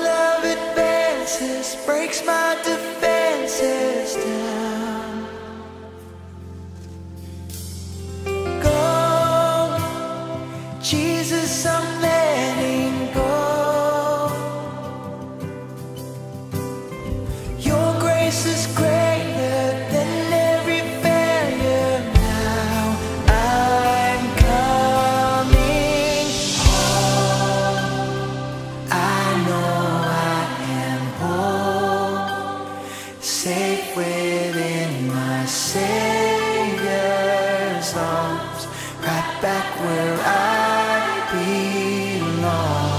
love advances, breaks my defenses down. Go, Jesus, I'm letting go. Your grace is greater than every failure. Now I'm coming home. I know I am whole, safe within my Savior's arms, right back where I belong.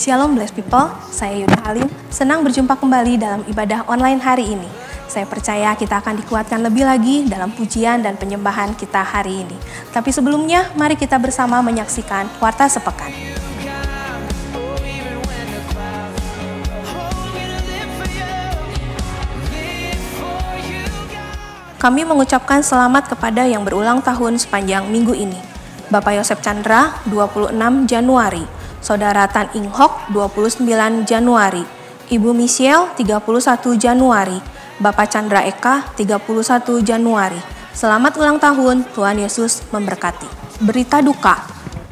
Shalom blessed people, saya Yuda Halim, senang berjumpa kembali dalam ibadah online hari ini. Saya percaya kita akan dikuatkan lebih lagi dalam pujian dan penyembahan kita hari ini. Tapi sebelumnya, mari kita bersama menyaksikan Warta Sepekan. Kami mengucapkan selamat kepada yang berulang tahun sepanjang minggu ini. Bapak Yosep Chandra, 26 Januari. Saudara Tan Ing Hok, 29 Januari. Ibu Michelle, 31 Januari. Bapak Chandra Eka, 31 Januari. Selamat ulang tahun, Tuhan Yesus memberkati. Berita duka.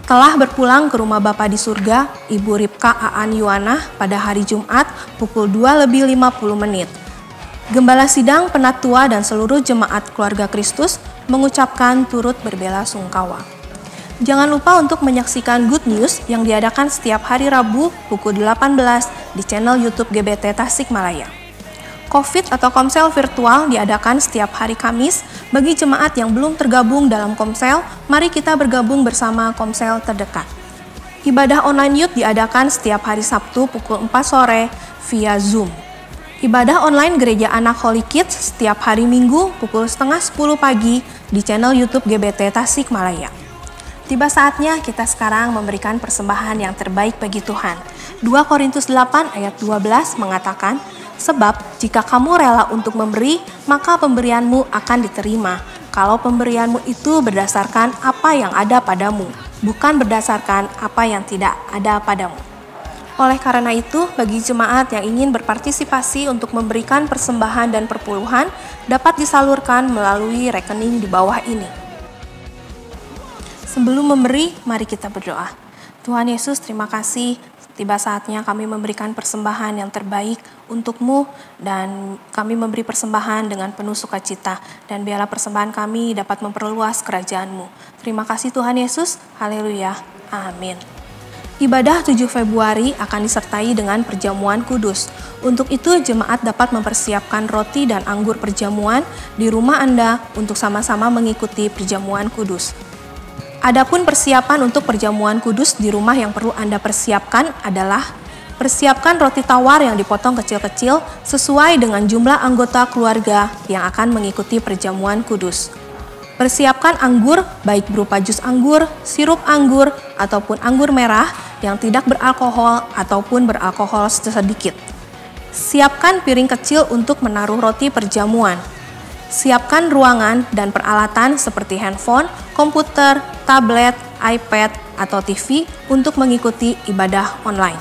Telah berpulang ke rumah Bapa di surga, Ibu Ripka Aan Yuana pada hari Jumat pukul 2:50. Gembala Sidang, Penatua dan seluruh jemaat keluarga Kristus mengucapkan turut berbelasungkawa. Jangan lupa untuk menyaksikan Good News yang diadakan setiap hari Rabu pukul 18 di channel YouTube GBT Tasikmalaya. COVID atau Komsel virtual diadakan setiap hari Kamis. Bagi jemaat yang belum tergabung dalam Komsel, mari kita bergabung bersama Komsel terdekat. Ibadah online youth diadakan setiap hari Sabtu pukul 4 sore via Zoom. Ibadah online Gereja Anak Holy Kids setiap hari Minggu pukul 9:30 pagi di channel YouTube GBT Tasikmalaya. Tiba saatnya kita sekarang memberikan persembahan yang terbaik bagi Tuhan. 2 Korintus 8 ayat 12 mengatakan, sebab jika kamu rela untuk memberi, maka pemberianmu akan diterima. Kalau pemberianmu itu berdasarkan apa yang ada padamu, bukan berdasarkan apa yang tidak ada padamu. Oleh karena itu, bagi jemaat yang ingin berpartisipasi untuk memberikan persembahan dan perpuluhan, dapat disalurkan melalui rekening di bawah ini. Sebelum memberi, mari kita berdoa. Tuhan Yesus, terima kasih. Tiba saatnya kami memberikan persembahan yang terbaik untuk-Mu, dan kami memberi persembahan dengan penuh sukacita, dan biarlah persembahan kami dapat memperluas kerajaan-Mu. Terima kasih Tuhan Yesus, haleluya, amin. Ibadah 7 Februari akan disertai dengan perjamuan kudus. Untuk itu, jemaat dapat mempersiapkan roti dan anggur perjamuan di rumah Anda untuk sama-sama mengikuti perjamuan kudus. Adapun persiapan untuk perjamuan kudus di rumah yang perlu Anda persiapkan adalah persiapkan roti tawar yang dipotong kecil-kecil sesuai dengan jumlah anggota keluarga yang akan mengikuti perjamuan kudus. Persiapkan anggur baik berupa jus anggur, sirup anggur, ataupun anggur merah yang tidak beralkohol ataupun beralkohol sedikit. Siapkan piring kecil untuk menaruh roti perjamuan. Siapkan ruangan dan peralatan seperti handphone, komputer, tablet, iPad, atau TV untuk mengikuti ibadah online.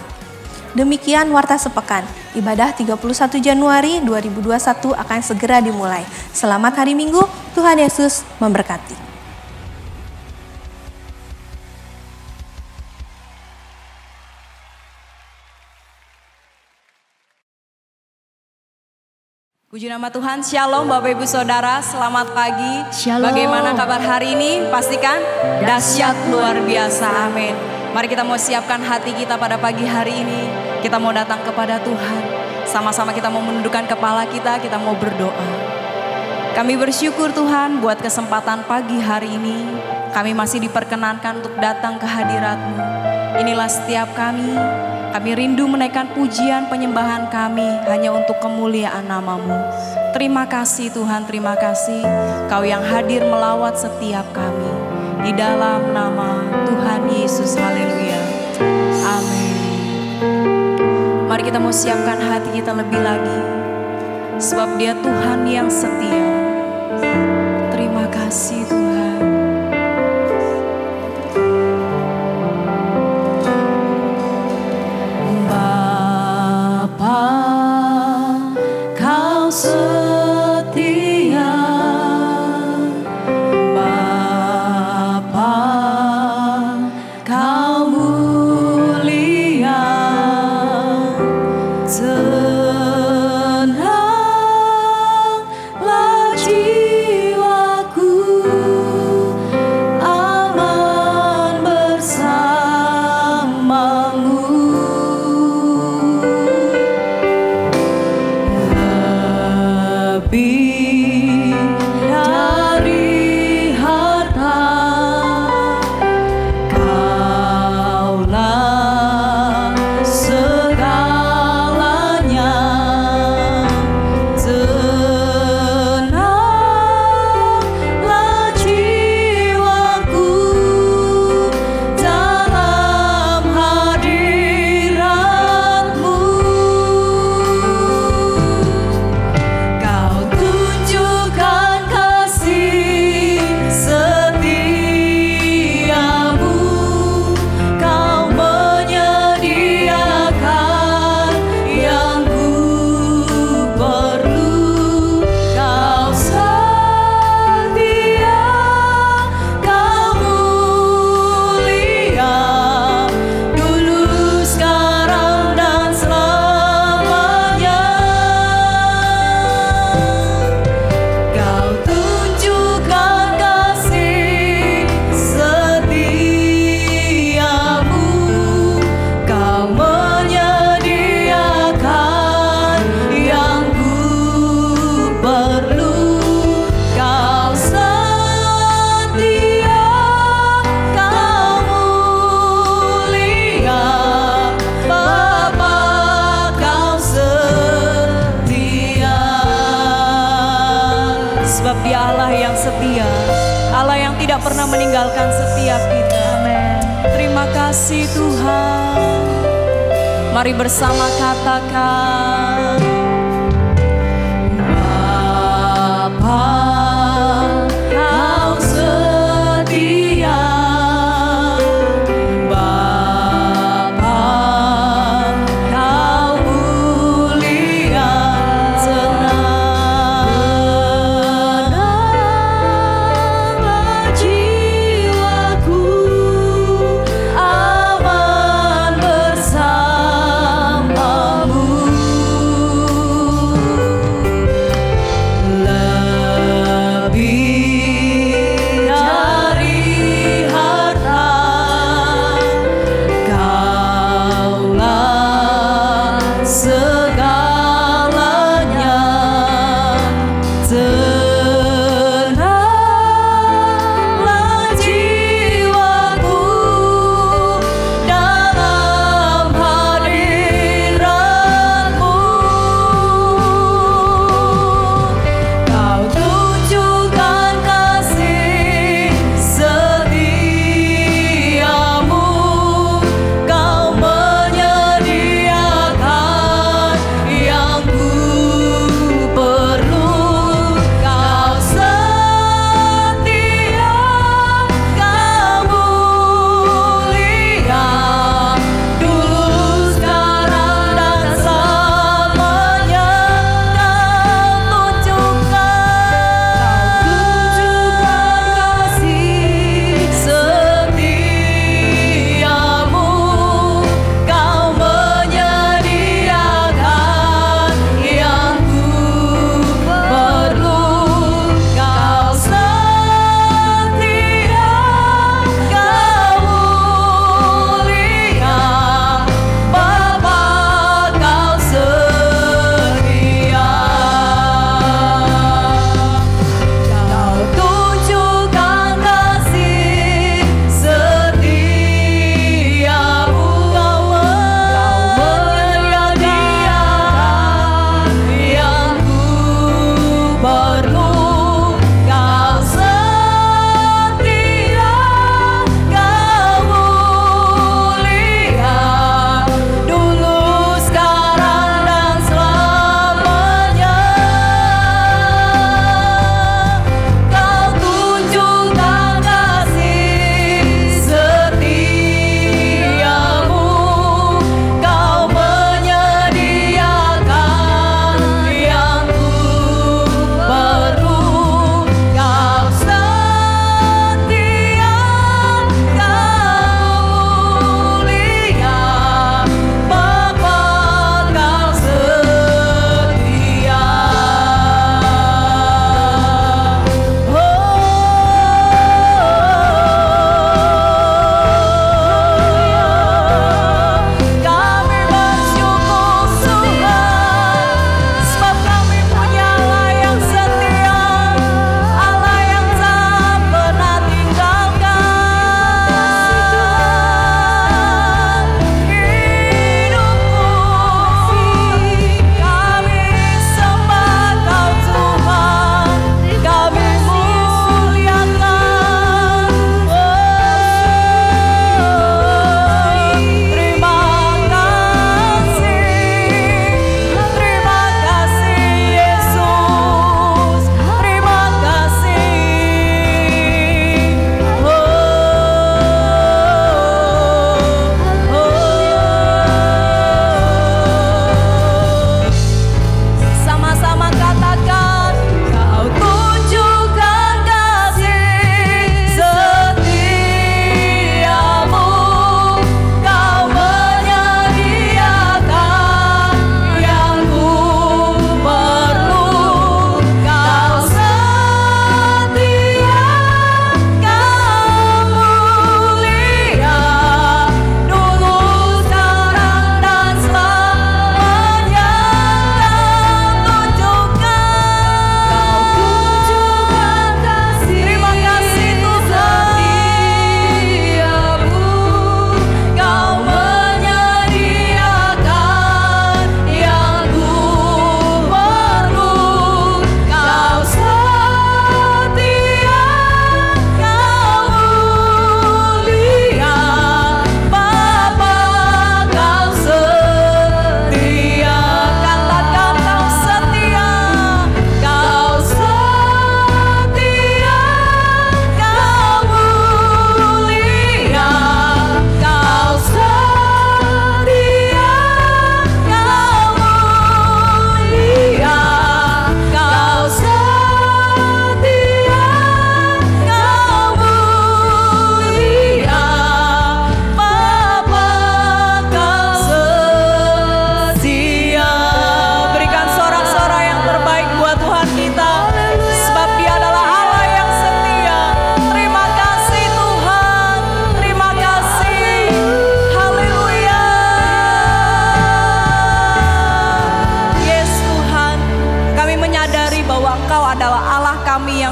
Demikian Warta Sepekan. Ibadah 31 Januari 2021 akan segera dimulai. Selamat hari Minggu, Tuhan Yesus memberkati. Puji nama Tuhan, Shalom Bapak Ibu Saudara, selamat pagi. Shalom. Bagaimana kabar hari ini? Pastikan dahsyat luar biasa, amin. Mari kita mau siapkan hati kita pada pagi hari ini. Kita mau datang kepada Tuhan. Sama-sama kita mau menundukkan kepala kita mau berdoa. Kami bersyukur Tuhan buat kesempatan pagi hari ini. Kami masih diperkenankan untuk datang ke hadirat-Mu. Inilah setiap kami rindu menaikkan pujian penyembahan kami hanya untuk kemuliaan nama-Mu. Terima kasih Tuhan, terima kasih Kau yang hadir melawat setiap kami. Di dalam nama Tuhan Yesus, haleluya, amin. Mari kita mau siapkan hati kita lebih lagi, sebab Dia Tuhan yang setia. Terima kasih Tuhan. Tenanglah jiwaku. pernah meninggalkan setiap kita. Terima kasih Tuhan. Mari bersama katakan, Bapa, Kau setia. Bapa, Kau mulia. Senanglah jiwaku, aman bersamamu.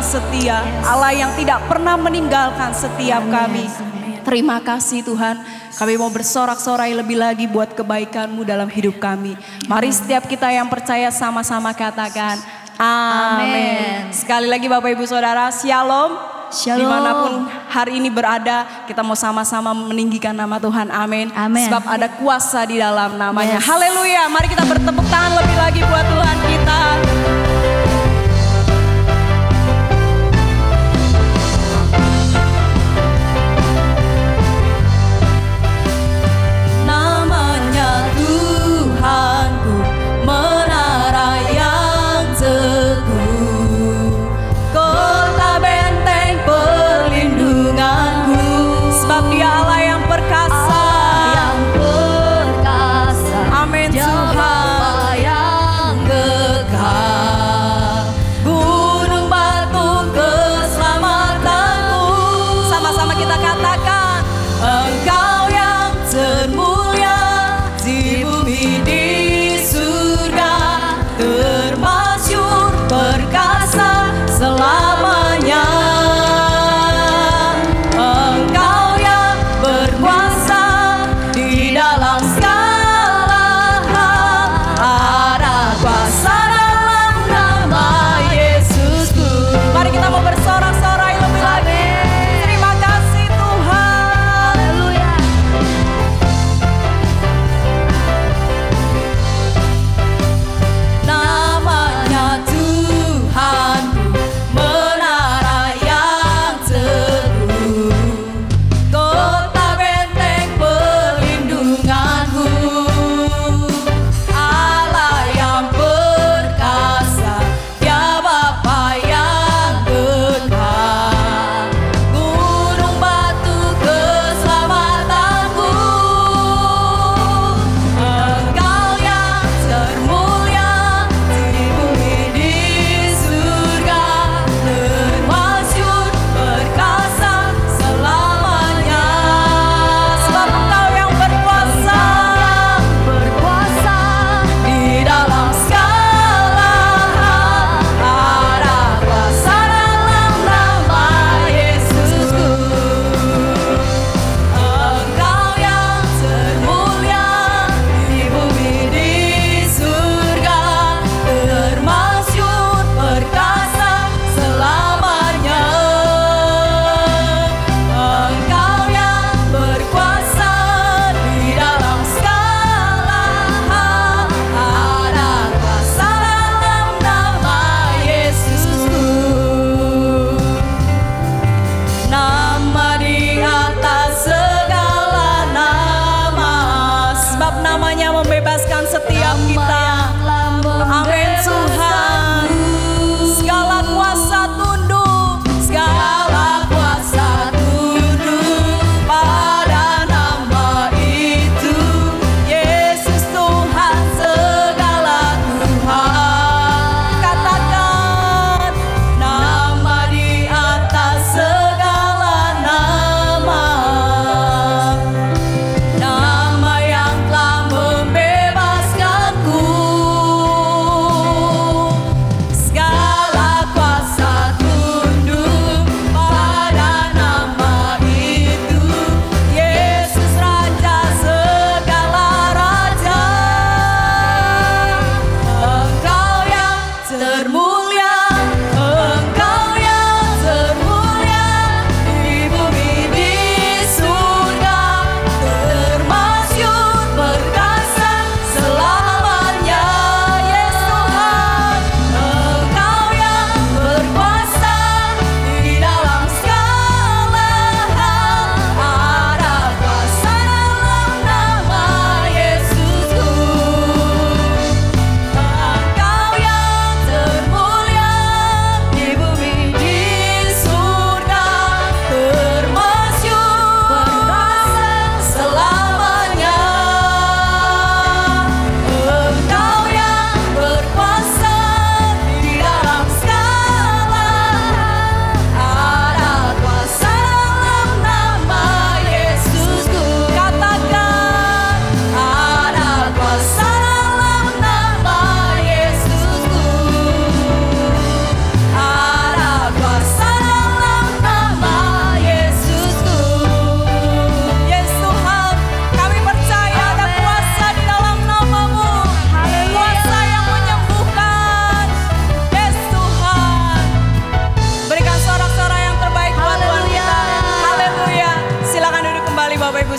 yang setia, Allah yang tidak pernah meninggalkan setiap kami. Terima kasih Tuhan, kami mau bersorak-sorai lebih lagi buat kebaikan-Mu dalam hidup kami. Mari setiap kita yang percaya sama-sama katakan amin. Sekali lagi Bapak Ibu Saudara, shalom. Shalom. Dimanapun hari ini berada, kita mau sama-sama meninggikan nama Tuhan, amin. Amin. Sebab ada kuasa di dalam namanya. Yes. Haleluya, mari kita bertepuk tangan lebih lagi buat Tuhan kita. Namanya Tuhanku, menara yang teguh, kota benteng perlindunganku. Sebab Dia Allah yang perkasa. Yang perkasa, Amin Dia Tuhan. Bapa yang kekal, gunung batu keselamatanku. Sama-sama kita katakan, Engkau yang termulia di bumi di surga, termasyur perkasa selamanya. Engkau yang berkuasa di dalam segala hal, ada kuasa dalam nama Yesusku. mari kita mau bersorak-sorai lebih lagi. Terima kasih Tuhan. Haleluya.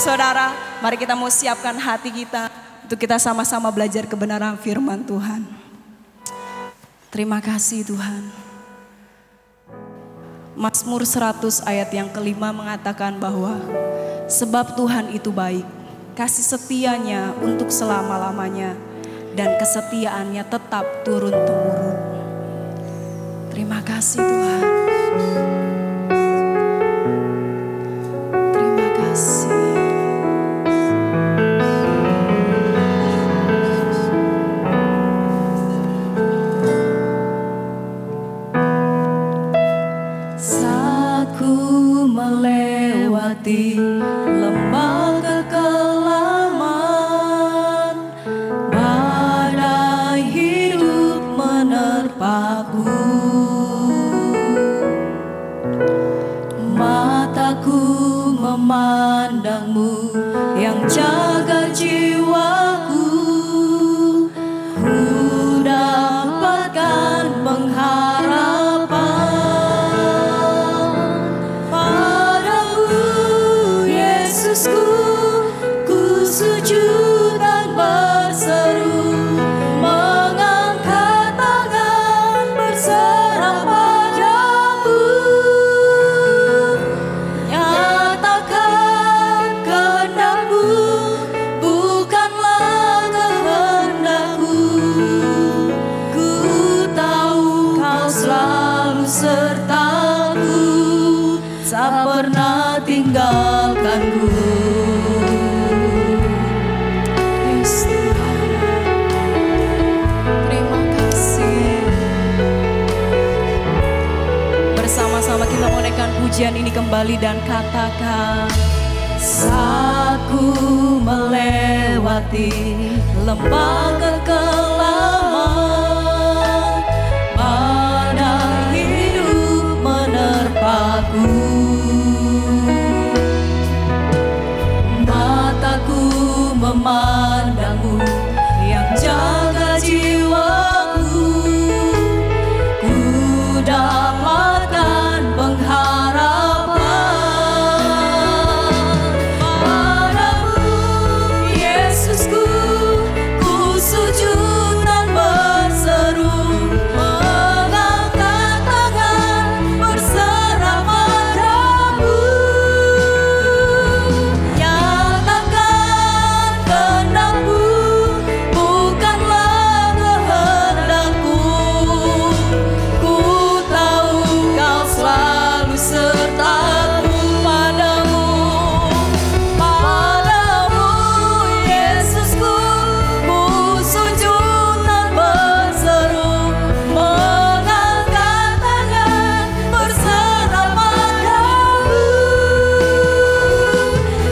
saudara, mari kita mau siapkan hati kita untuk kita sama-sama belajar kebenaran firman Tuhan. Terima kasih Tuhan. Mazmur 100 ayat yang kelima mengatakan bahwa sebab Tuhan itu baik, kasih setianya untuk selama-lamanya, dan kesetiaannya tetap turun-temurun. Terima kasih Tuhan. Terima kasih. Saat ku melewati lembah kekelaman, badai hidup menerpaku. Mataku memandangmu yang jaga jiwaku. Ku dapatkan pengharapan padamu, Yesusku. Ku sujud dan berseru, mengangkat tangan berserah padamu. Nyatakan kehendakmu, bukanlah kehendakku. Ku tahu kau selalu sertaku, tak pernah tinggalkanku. Yes, Tuhan. Terima kasih. Bersama-sama kita mau naikkan pujian ini kembali dan katakan, Saat ku melewati lembah kekelaman, badai hidup menerpaku. Mataku memandangmu yang jaga jiwaku. Ku dapatkan pengharapan padamu, Yesusku. Ku sujud dan berseru, mengangkat tangan berserah padamu. Nyatakan kehendakmu, bukanlah kehendakku. Ku tahu kau selalu sertaku padamu. Padamu, Yesusku. Ku sujud dan berseru, mengangkat tangan berserah padamu.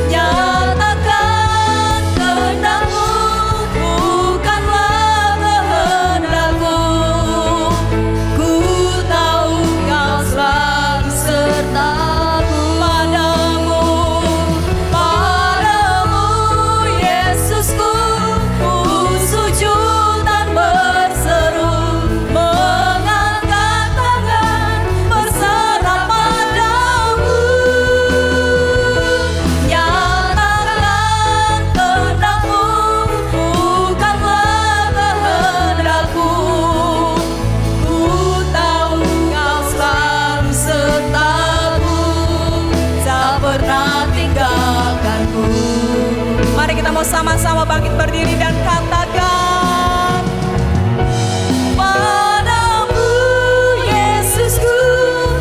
Nyatakan kehendakmu, bukanlah kehendakku. Ku tahu kau selalu sertaku padamu. Padamu, Yesusku. Ku sujud dan berseru, mengangkat tangan berserah padamu. Nyatakan kehendakmu, bukanlah kehendakku. Ku tahu kau selalu sertaku, tak pernah tinggalkanku. mari kita mau sama-sama bangkit berdiri dan katakan, Padamu, Yesusku.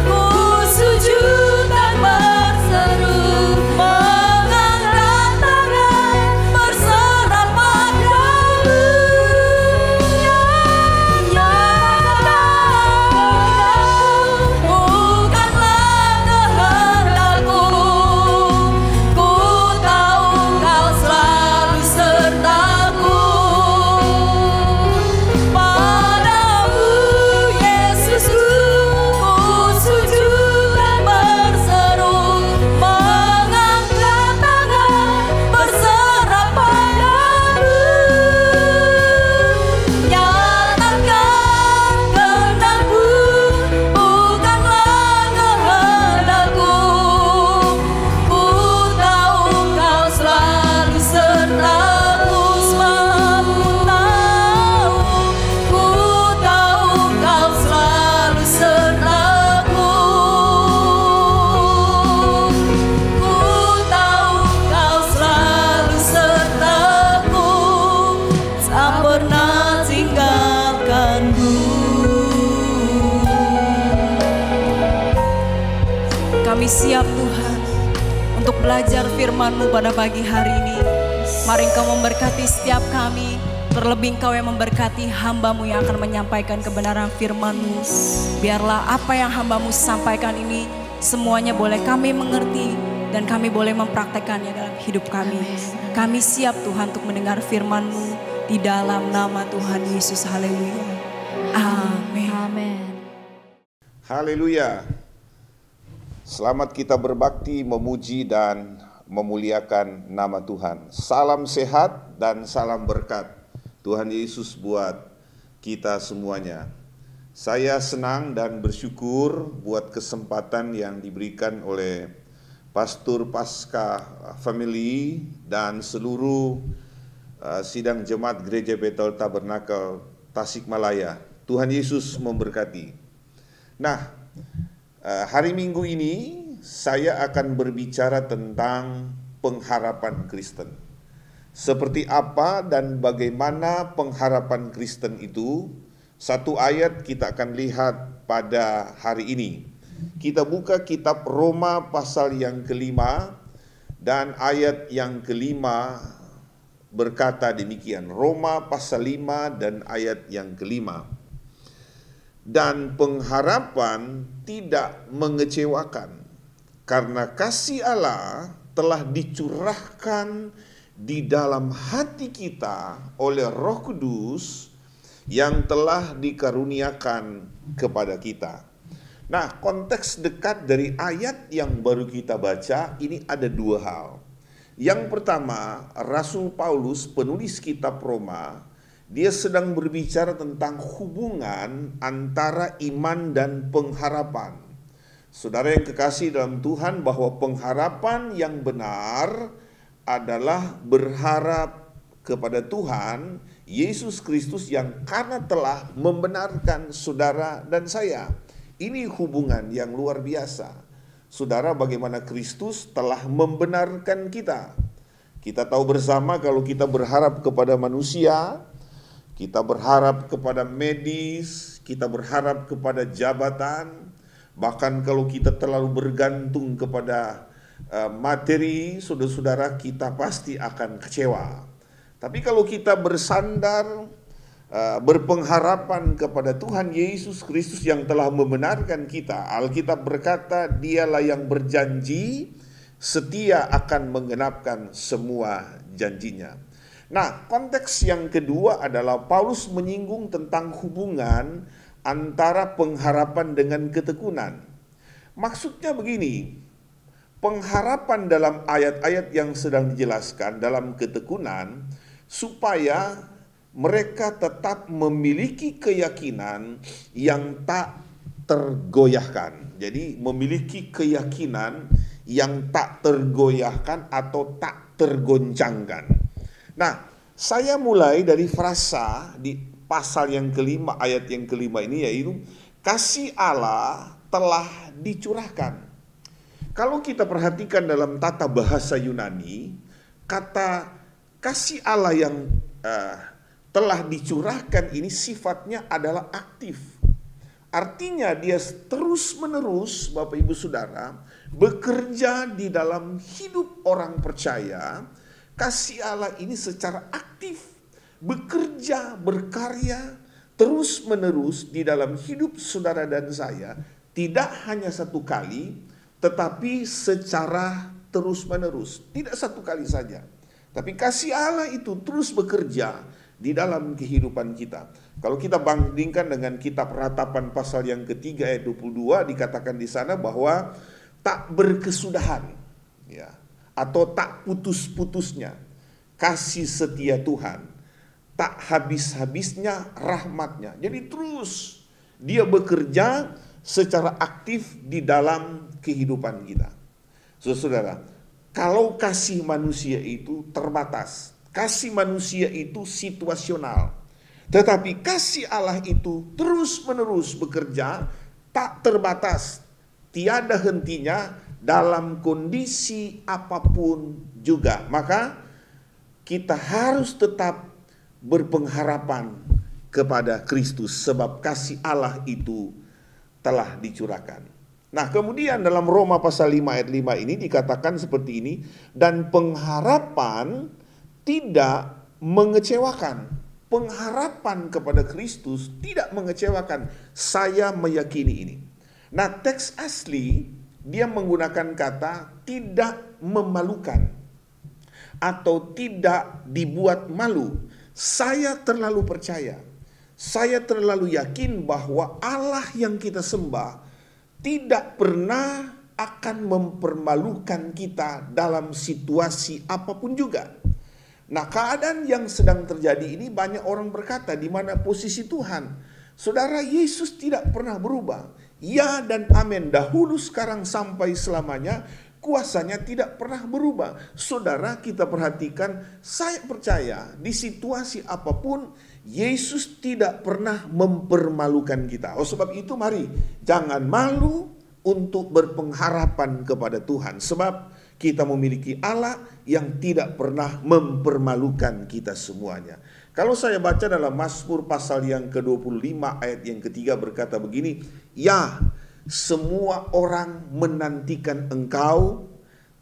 Ku sujud dan berseru, mengangkat tangan berserah padamu. Nyatakan bukanlah kehendakku. Ku tahu kau selalu sertaku siap Tuhan untuk belajar firman-Mu pada pagi hari ini. Mari Engkau memberkati setiap kami, terlebih Engkau yang memberkati hamba-Mu yang akan menyampaikan kebenaran firman-Mu. Biarlah apa yang hamba-Mu sampaikan ini semuanya boleh kami mengerti dan kami boleh mempraktekannya dalam hidup kami. Kami siap Tuhan untuk mendengar firman-Mu di dalam nama Tuhan Yesus. Haleluya. Amin. Amin. Haleluya. Selamat kita berbakti, memuji dan memuliakan nama Tuhan. Salam sehat dan salam berkat Tuhan Yesus buat kita semuanya. Saya senang dan bersyukur buat kesempatan yang diberikan oleh Pastor Pasca Family dan seluruh sidang jemaat Gereja Bethel Tabernakel Tasikmalaya. Tuhan Yesus memberkati. Nah, hari Minggu ini saya akan berbicara tentang pengharapan Kristen. Seperti apa dan bagaimana pengharapan Kristen itu? Satu ayat kita akan lihat pada hari ini. Kita buka kitab Roma pasal yang kelima dan ayat yang kelima berkata demikian. Roma pasal 5 dan ayat yang kelima. Dan pengharapan tidak mengecewakan, karena kasih Allah telah dicurahkan di dalam hati kita oleh Roh Kudus yang telah dikaruniakan kepada kita. Nah, konteks dekat dari ayat yang baru kita baca ini ada dua hal. Yang pertama, Rasul Paulus, penulis kitab Roma, dia sedang berbicara tentang hubungan antara iman dan pengharapan. Saudara yang kekasih dalam Tuhan, bahwa pengharapan yang benar adalah berharap kepada Tuhan Yesus Kristus yang karena telah membenarkan saudara dan saya. Ini hubungan yang luar biasa. Saudara, bagaimana Kristus telah membenarkan kita. Kita tahu bersama kalau kita berharap kepada manusia, kita berharap kepada medis, kita berharap kepada jabatan, bahkan kalau kita terlalu bergantung kepada materi, saudara-saudara, kita pasti akan kecewa. Tapi kalau kita bersandar, berpengharapan kepada Tuhan Yesus Kristus yang telah membenarkan kita, Alkitab berkata, Dialah yang berjanji setia akan menggenapkan semua janjinya. Nah, konteks yang kedua adalah Paulus menyinggung tentang hubungan antara pengharapan dengan ketekunan. Maksudnya begini, pengharapan dalam ayat-ayat yang sedang dijelaskan dalam ketekunan, supaya mereka tetap memiliki keyakinan yang tak tergoyahkan. Jadi memiliki keyakinan yang tak tergoyahkan atau tak tergoncangkan. Nah, saya mulai dari frasa di pasal yang kelima, ayat yang kelima ini, yaitu kasih Allah telah dicurahkan. Kalau kita perhatikan dalam tata bahasa Yunani, kata kasih Allah yang telah dicurahkan ini sifatnya adalah aktif. Artinya dia terus menerus, Bapak Ibu Saudara, bekerja di dalam hidup orang percaya. Kasih Allah ini secara aktif bekerja, berkarya terus menerus di dalam hidup saudara dan saya, tidak hanya satu kali, tetapi secara terus menerus. Tidak satu kali saja, tapi kasih Allah itu terus bekerja di dalam kehidupan kita. Kalau kita bandingkan dengan kitab Ratapan pasal yang ketiga ayat 22, dikatakan di sana bahwa tak berkesudahan, ya, atau tak putus-putusnya kasih setia Tuhan, tak habis-habisnya rahmatnya. Jadi terus dia bekerja secara aktif di dalam kehidupan kita. Saudara, kalau kasih manusia itu terbatas, kasih manusia itu situasional, tetapi kasih Allah itu terus-menerus bekerja, tak terbatas, tiada hentinya dalam kondisi apapun juga. Maka kita harus tetap berpengharapan kepada Kristus, sebab kasih Allah itu telah dicurahkan. Nah, kemudian dalam Roma pasal 5 ayat 5 ini dikatakan seperti ini, dan pengharapan tidak mengecewakan. Pengharapan kepada Kristus tidak mengecewakan. Saya meyakini ini. Nah, teks asli dia menggunakan kata tidak memalukan atau tidak dibuat malu. Saya terlalu percaya, saya terlalu yakin bahwa Allah yang kita sembah tidak pernah akan mempermalukan kita dalam situasi apapun juga. Nah, keadaan yang sedang terjadi ini banyak orang berkata, di mana posisi Tuhan? Saudara, Yesus tidak pernah berubah. Ya dan amin, dahulu, sekarang, sampai selamanya. Kuasanya tidak pernah berubah. Saudara, kita perhatikan, saya percaya di situasi apapun Yesus tidak pernah mempermalukan kita. Sebab itu mari jangan malu untuk berpengharapan kepada Tuhan. Sebab kita memiliki Allah yang tidak pernah mempermalukan kita semuanya. Kalau saya baca dalam Mazmur pasal yang ke-25 ayat yang ketiga berkata begini, ya, semua orang menantikan engkau,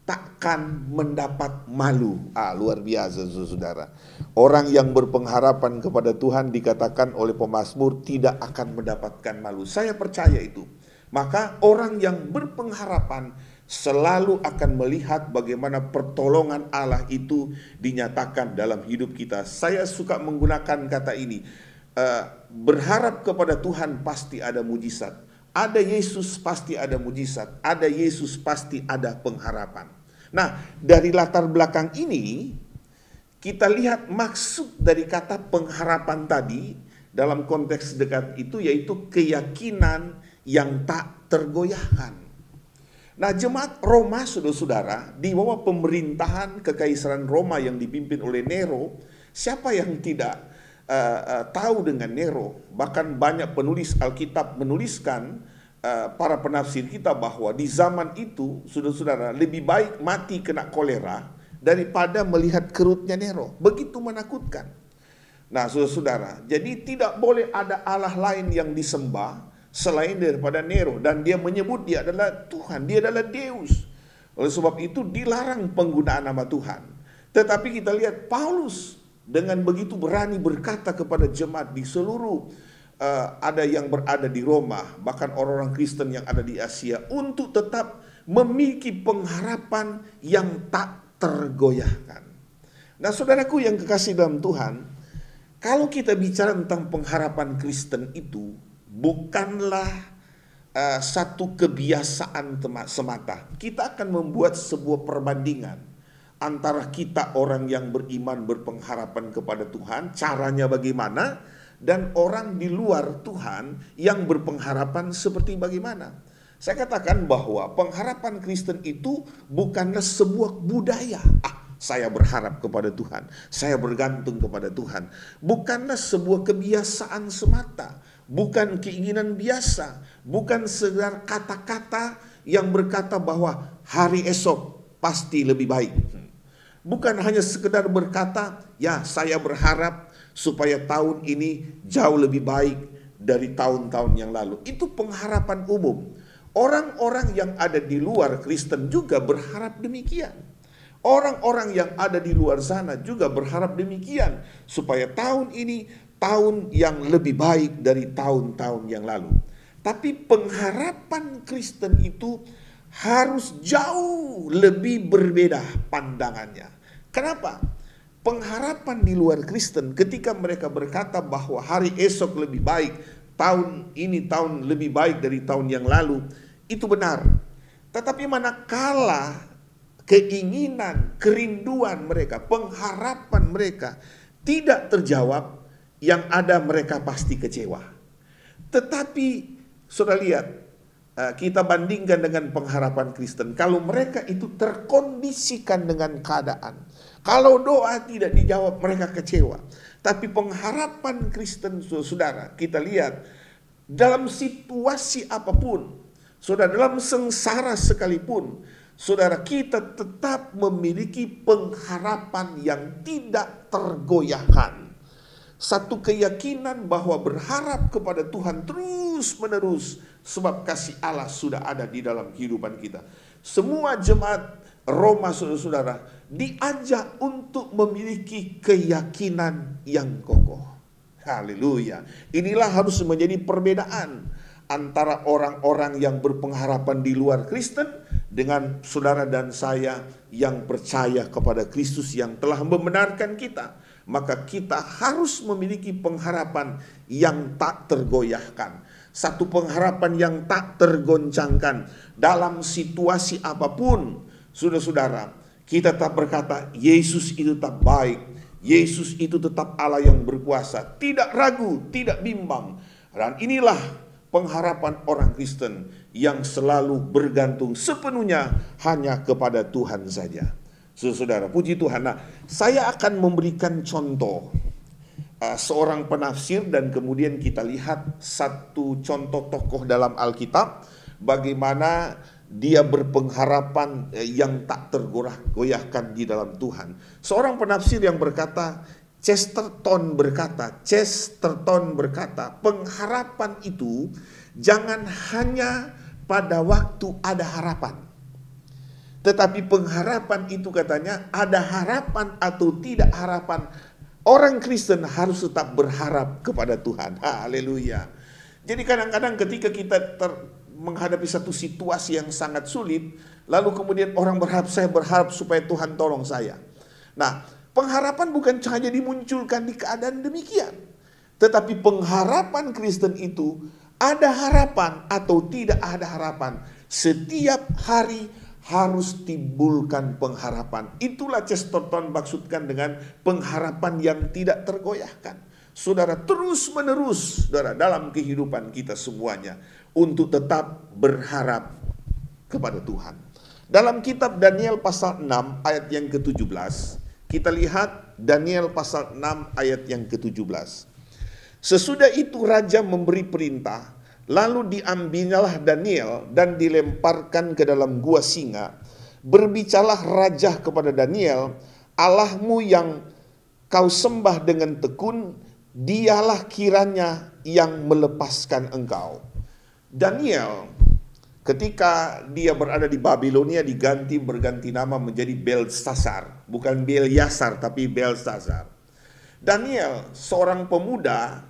takkan mendapat malu. Luar biasa, saudara. Orang yang berpengharapan kepada Tuhan dikatakan oleh pemazmur tidak akan mendapatkan malu. Saya percaya itu. Maka orang yang berpengharapan selalu akan melihat bagaimana pertolongan Allah itu dinyatakan dalam hidup kita. Saya suka menggunakan kata ini, berharap kepada Tuhan pasti ada mujizat. Ada Yesus pasti ada mujizat, ada Yesus pasti ada pengharapan. Nah, dari latar belakang ini kita lihat maksud dari kata pengharapan tadi dalam konteks dekat itu yaitu keyakinan yang tak tergoyahkan. Nah, jemaat Roma, saudara-saudara, di bawah pemerintahan kekaisaran Roma yang dipimpin oleh Nero, siapa yang tidak tahu dengan Nero? Bahkan banyak penulis Alkitab menuliskan, para penafsir kita, bahwa di zaman itu, saudara-saudara, lebih baik mati kena kolera daripada melihat kerutnya Nero. Begitu menakutkan. Nah, saudara-saudara, jadi tidak boleh ada Allah lain yang disembah selain daripada Nero. Dan dia menyebut dia adalah Tuhan, dia adalah Deus. Oleh sebab itu dilarang penggunaan nama Tuhan. Tetapi kita lihat Paulus dengan begitu berani berkata kepada jemaat di seluruh ada yang berada di Roma, bahkan orang-orang Kristen yang ada di Asia, untuk tetap memiliki pengharapan yang tak tergoyahkan. Nah, saudaraku yang kekasih dalam Tuhan, kalau kita bicara tentang pengharapan Kristen itu bukanlah satu kebiasaan semata. Kita akan membuat sebuah perbandingan antara kita orang yang beriman berpengharapan kepada Tuhan, caranya bagaimana, dan orang di luar Tuhan yang berpengharapan seperti bagaimana. Saya katakan bahwa pengharapan Kristen itu bukanlah sebuah budaya. Saya berharap kepada Tuhan, saya bergantung kepada Tuhan. Bukanlah sebuah kebiasaan semata, bukan keinginan biasa, bukan sekedar kata-kata yang berkata bahwa hari esok pasti lebih baik. Bukan hanya sekedar berkata, ya saya berharap supaya tahun ini jauh lebih baik dari tahun-tahun yang lalu. Itu pengharapan umum. Orang-orang yang ada di luar Kristen juga berharap demikian. Orang-orang yang ada di luar sana juga berharap demikian. Supaya tahun ini tahun yang lebih baik dari tahun-tahun yang lalu. Tapi pengharapan Kristen itu harus jauh lebih berbeda pandangannya. Kenapa? Pengharapan di luar Kristen ketika mereka berkata bahwa hari esok lebih baik, tahun ini tahun lebih baik dari tahun yang lalu, itu benar. Tetapi manakala keinginan, kerinduan mereka, pengharapan mereka tidak terjawab, yang ada mereka pasti kecewa. Tetapi saudara lihat, kita bandingkan dengan pengharapan Kristen. Kalau mereka itu terkondisikan dengan keadaan, kalau doa tidak dijawab mereka kecewa. Tapi pengharapan Kristen, saudara, kita lihat dalam situasi apapun, saudara, dalam sengsara sekalipun, saudara, kita tetap memiliki pengharapan yang tidak tergoyahkan. Satu keyakinan bahwa berharap kepada Tuhan terus menerus, sebab kasih Allah sudah ada di dalam kehidupan kita. Semua jemaat Roma, saudara-saudara, diajak untuk memiliki keyakinan yang kokoh. Haleluya. Inilah harus menjadi perbedaan antara orang-orang yang berpengharapan di luar Kristen dengan saudara dan saya yang percaya kepada Kristus yang telah membenarkan kita. Maka kita harus memiliki pengharapan yang tak tergoyahkan. Satu pengharapan yang tak tergoncangkan dalam situasi apapun. Saudara-saudara, kita tetap berkata, Yesus itu tetap baik. Yesus itu tetap Allah yang berkuasa. Tidak ragu, tidak bimbang. Dan inilah pengharapan orang Kristen yang selalu bergantung sepenuhnya hanya kepada Tuhan saja. Saudara, puji Tuhan. Nah, saya akan memberikan contoh seorang penafsir dan kemudian kita lihat satu contoh tokoh dalam Alkitab bagaimana dia berpengharapan yang tak tergoyahkan di dalam Tuhan. Seorang penafsir yang berkata, Chesterton berkata, pengharapan itu jangan hanya pada waktu ada harapan. Tetapi pengharapan itu katanya ada harapan atau tidak harapan. Orang Kristen harus tetap berharap kepada Tuhan. Haleluya. Jadi kadang-kadang ketika kita menghadapi satu situasi yang sangat sulit, lalu kemudian orang saya berharap supaya Tuhan tolong saya. Nah, pengharapan bukan hanya dimunculkan di keadaan demikian. Tetapi pengharapan Kristen itu ada harapan atau tidak ada harapan. Setiap hari harus timbulkan pengharapan. Itulah Chesterton maksudkan dengan pengharapan yang tidak tergoyahkan. Saudara, terus menerus saudara dalam kehidupan kita semuanya untuk tetap berharap kepada Tuhan. Dalam kitab Daniel pasal 6 ayat yang ke-17, kita lihat Daniel pasal 6 ayat yang ke-17. Sesudah itu raja memberi perintah, lalu diambillah Daniel dan dilemparkan ke dalam gua singa. Berbicaralah raja kepada Daniel, Allahmu yang kau sembah dengan tekun, dialah kiranya yang melepaskan engkau. Daniel ketika dia berada di Babilonia berganti nama menjadi Belshazzar. Bukan Belshazzar tapi Belshazzar. Daniel seorang pemuda,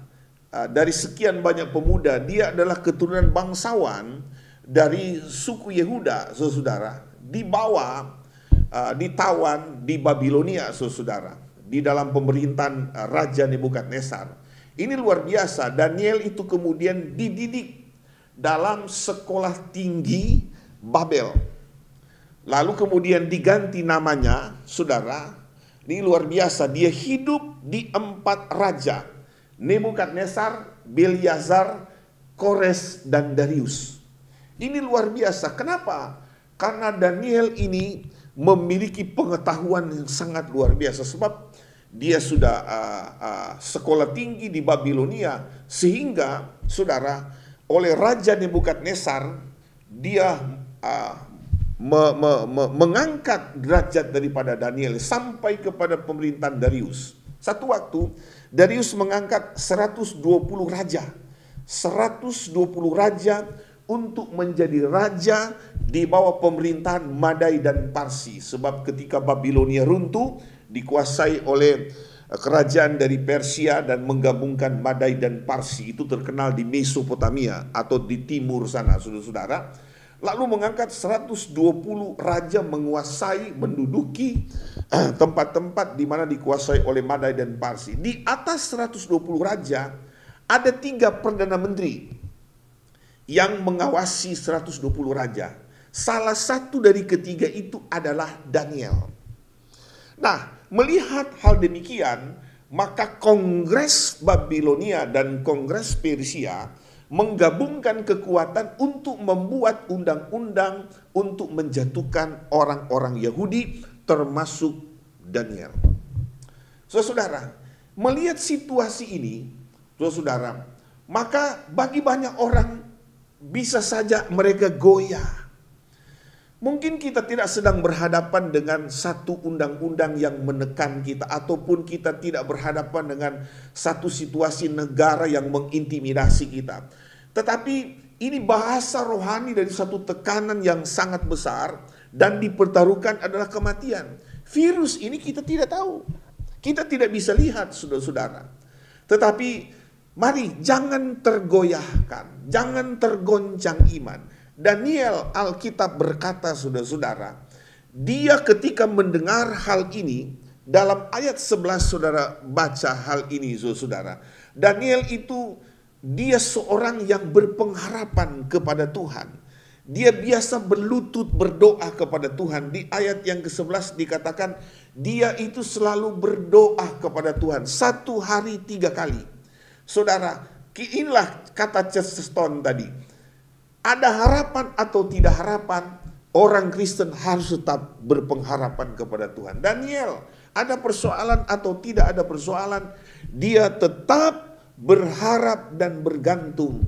dari sekian banyak pemuda, dia adalah keturunan bangsawan dari suku Yehuda, saudara. Dibawa, ditawan di Babilonia, saudara, di dalam pemerintahan Raja Nebukadnezar. Ini luar biasa. Daniel itu kemudian dididik dalam sekolah tinggi Babel. Lalu kemudian diganti namanya, saudara. Ini luar biasa. Dia hidup di 4 raja. Nebukadnezar, Belshazzar, Kores, dan Darius. Ini luar biasa. Kenapa? Karena Daniel ini memiliki pengetahuan yang sangat luar biasa. Sebab dia sudah sekolah tinggi di Babilonia. Sehingga, saudara, oleh Raja Nebukadnezar, dia mengangkat derajat daripada Daniel sampai kepada pemerintahan Darius. Satu waktu Darius mengangkat 120 raja. 120 raja untuk menjadi raja di bawah pemerintahan Madai dan Parsi. Sebab ketika Babilonia runtuh, dikuasai oleh kerajaan dari Persia dan menggabungkan Madai dan Parsi. Itu terkenal di Mesopotamia atau di timur sana, saudara-saudara. Lalu mengangkat 120 raja menguasai, menduduki tempat-tempat di mana dikuasai oleh Madai dan Parsi. Di atas 120 raja ada 3 perdana menteri yang mengawasi 120 raja. Salah satu dari ketiga itu adalah Daniel. Nah, melihat hal demikian, maka Kongres Babilonia dan Kongres Persia menggabungkan kekuatan untuk membuat undang-undang untuk menjatuhkan orang-orang Yahudi termasuk Daniel. Saudara, melihat situasi ini, saudara, maka bagi banyak orang bisa saja mereka goyah. Mungkin kita tidak sedang berhadapan dengan satu undang-undang yang menekan kita, ataupun kita tidak berhadapan dengan satu situasi negara yang mengintimidasi kita. Tetapi ini bahasa rohani dari satu tekanan yang sangat besar, dan dipertaruhkan adalah kematian. Virus ini kita tidak tahu, kita tidak bisa lihat, saudara-saudara. Tetapi mari jangan tergoyahkan, jangan tergoncang iman. Daniel, Alkitab berkata, saudara-saudara, dia ketika mendengar hal ini, dalam ayat 11 saudara baca hal ini, saudara. Daniel itu, dia seorang yang berpengharapan kepada Tuhan. Dia biasa berlutut berdoa kepada Tuhan. Di ayat yang ke-11 dikatakan, dia itu selalu berdoa kepada Tuhan. 1 hari 3 kali. Saudara, inilah kata Chesterton tadi. Ada harapan atau tidak harapan, orang Kristen harus tetap berpengharapan kepada Tuhan. Daniel, ada persoalan atau tidak ada persoalan, dia tetap berharap dan bergantung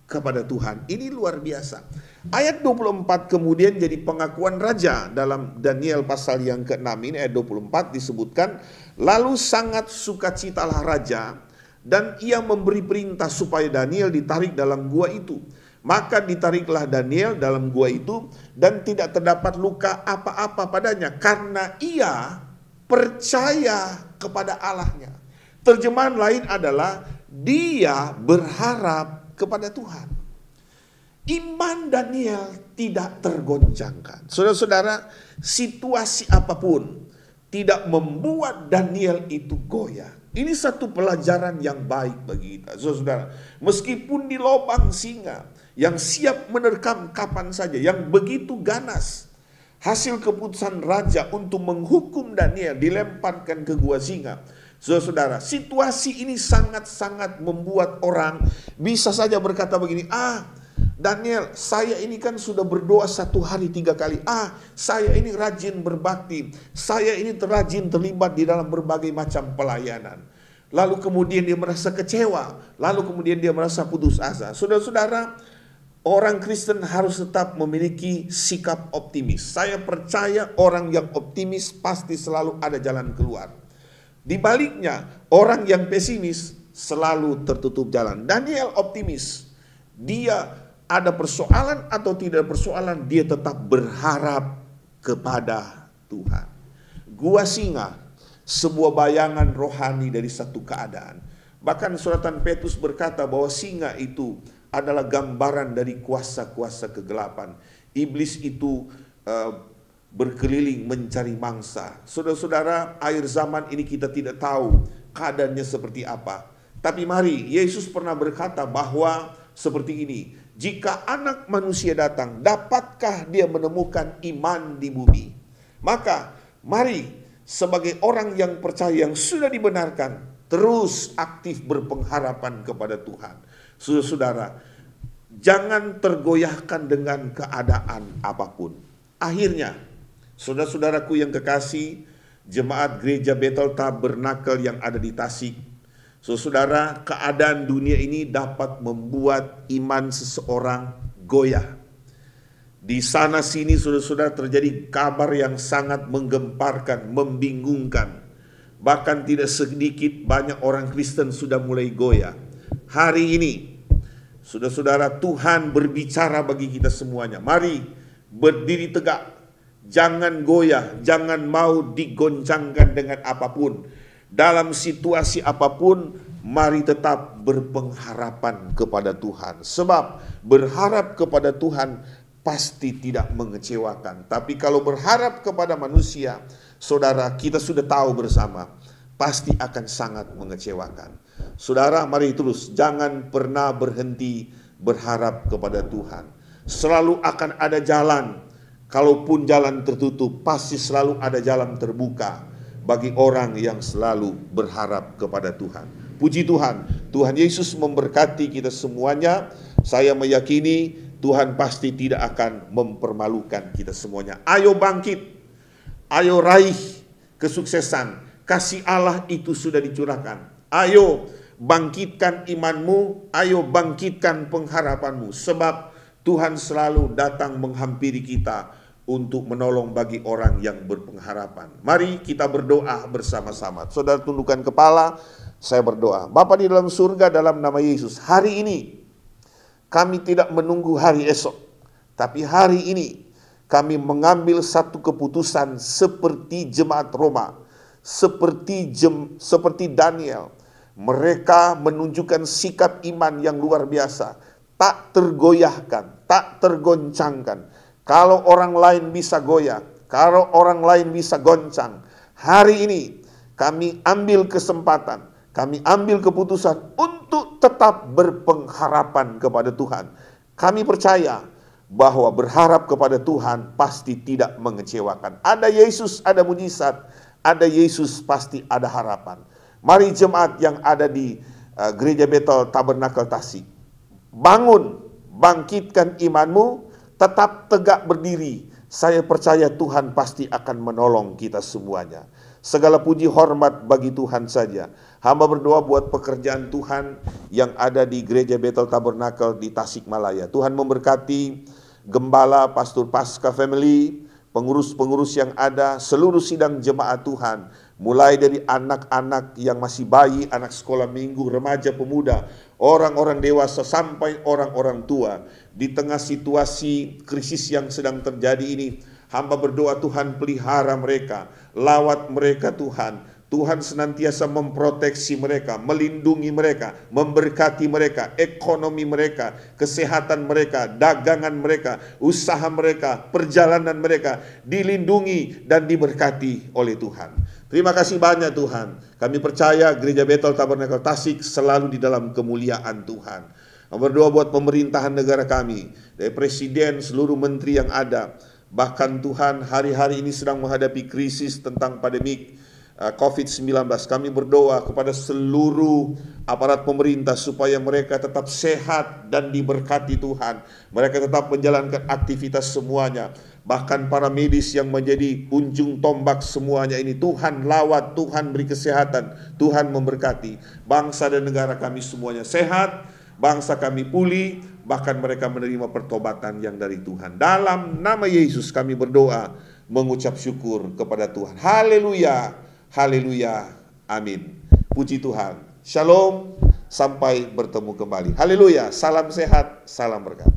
kepada Tuhan. Ini luar biasa. Ayat 24 kemudian jadi pengakuan raja. Dalam Daniel pasal yang ke-6 ini, ayat 24 disebutkan, lalu sangat sukacitalah raja, dan ia memberi perintah supaya Daniel ditarik dalam gua itu. Maka ditariklah Daniel dalam gua itu, dan tidak terdapat luka apa-apa padanya, karena ia percaya kepada Allahnya. Terjemahan lain adalah dia berharap kepada Tuhan. Iman Daniel tidak tergoncangkan. Saudara-saudara, situasi apapun tidak membuat Daniel itu goyah. Ini satu pelajaran yang baik bagi kita, saudara. Meskipun di lubang singa yang siap menerkam kapan saja, yang begitu ganas, hasil keputusan raja untuk menghukum Daniel dilemparkan ke gua singa. Saudara, situasi ini sangat-sangat membuat orang bisa saja berkata begini, Daniel, saya ini kan sudah berdoa 1 hari 3 kali. Saya ini rajin berbakti. Saya ini rajin terlibat di dalam berbagai macam pelayanan. Lalu kemudian dia merasa kecewa. Lalu kemudian dia merasa putus asa. Saudara-saudara, orang Kristen harus tetap memiliki sikap optimis. Saya percaya orang yang optimis pasti selalu ada jalan keluar. Di baliknya, orang yang pesimis selalu tertutup jalan. Daniel optimis. Dia ada persoalan atau tidak persoalan, dia tetap berharap kepada Tuhan. Gua singa, sebuah bayangan rohani dari satu keadaan. Bahkan suratan Petrus berkata bahwa singa itu adalah gambaran dari kuasa-kuasa kegelapan. Iblis itu berkeliling mencari mangsa. Saudara-saudara, akhir zaman ini kita tidak tahu keadaannya seperti apa. Tapi mari, Yesus pernah berkata bahwa seperti ini, jika anak manusia datang, dapatkah dia menemukan iman di bumi? Maka mari sebagai orang yang percaya, yang sudah dibenarkan, terus aktif berpengharapan kepada Tuhan. Saudara-saudara, jangan tergoyahkan dengan keadaan apapun. Akhirnya, saudara-saudaraku yang kekasih, jemaat gereja Bethel Tabernakel yang ada di Tasik, saudara, keadaan dunia ini dapat membuat iman seseorang goyah. Di sana sini saudara-saudara terjadi kabar yang sangat menggemparkan, membingungkan. Bahkan tidak sedikit banyak orang Kristen sudah mulai goyah. Hari ini, saudara-saudara, Tuhan berbicara bagi kita semuanya. Mari berdiri tegak, jangan goyah, jangan mau digoncangkan dengan apapun. Dalam situasi apapun, mari tetap berpengharapan kepada Tuhan. Sebab berharap kepada Tuhan pasti tidak mengecewakan. Tapi kalau berharap kepada manusia, saudara, kita sudah tahu bersama, pasti akan sangat mengecewakan. Saudara, mari terus, jangan pernah berhenti berharap kepada Tuhan. Selalu akan ada jalan. Kalaupun jalan tertutup, pasti selalu ada jalan terbuka bagi orang yang selalu berharap kepada Tuhan. Puji Tuhan, Tuhan Yesus memberkati kita semuanya. Saya meyakini Tuhan pasti tidak akan mempermalukan kita semuanya. Ayo bangkit, ayo raih kesuksesan. Kasih Allah itu sudah dicurahkan. Ayo bangkitkan imanmu, ayo bangkitkan pengharapanmu. Sebab Tuhan selalu datang menghampiri kita, untuk menolong bagi orang yang berpengharapan. Mari kita berdoa bersama-sama. Saudara tundukkan kepala, saya berdoa. Bapa di dalam surga, dalam nama Yesus, hari ini kami tidak menunggu hari esok, tapi hari ini kami mengambil satu keputusan seperti jemaat Roma, seperti Daniel. Mereka menunjukkan sikap iman yang luar biasa, tak tergoyahkan, tak tergoncangkan. Kalau orang lain bisa goyah, kalau orang lain bisa goncang, hari ini kami ambil kesempatan, kami ambil keputusan untuk tetap berpengharapan kepada Tuhan. Kami percaya bahwa berharap kepada Tuhan pasti tidak mengecewakan. Ada Yesus, ada mujizat, ada Yesus pasti ada harapan. Mari jemaat yang ada di Gereja Bethel Tabernakel Tasik, bangun, bangkitkan imanmu, tetap tegak berdiri. Saya percaya Tuhan pasti akan menolong kita semuanya. Segala puji hormat bagi Tuhan saja. Hamba berdoa buat pekerjaan Tuhan yang ada di Gereja Bethel Tabernakel di Tasikmalaya. Tuhan memberkati Gembala, Pastor Pasca Family, pengurus-pengurus yang ada, seluruh sidang jemaat Tuhan. Mulai dari anak-anak yang masih bayi, anak sekolah minggu, remaja, pemuda, orang-orang dewasa sampai orang-orang tua. Di tengah situasi krisis yang sedang terjadi ini, hamba berdoa Tuhan pelihara mereka, lawat mereka Tuhan. Tuhan senantiasa memproteksi mereka, melindungi mereka, memberkati mereka, ekonomi mereka, kesehatan mereka, dagangan mereka, usaha mereka, perjalanan mereka dilindungi dan diberkati oleh Tuhan. Terima kasih banyak Tuhan. Kami percaya Gereja Bethel Tabernakel Tasik selalu di dalam kemuliaan Tuhan. Berdoa buat pemerintahan negara kami, dari presiden, seluruh menteri yang ada. Bahkan Tuhan hari-hari ini sedang menghadapi krisis tentang pandemik COVID-19. Kami berdoa kepada seluruh aparat pemerintah supaya mereka tetap sehat dan diberkati Tuhan. Mereka tetap menjalankan aktivitas semuanya. Bahkan para medis yang menjadi ujung tombak semuanya ini, Tuhan lawat, Tuhan beri kesehatan, Tuhan memberkati. Bangsa dan negara kami semuanya sehat, bangsa kami pulih, bahkan mereka menerima pertobatan yang dari Tuhan. Dalam nama Yesus kami berdoa, mengucap syukur kepada Tuhan. Haleluya, haleluya, amin. Puji Tuhan. Shalom, sampai bertemu kembali. Haleluya, salam sehat, salam berkat.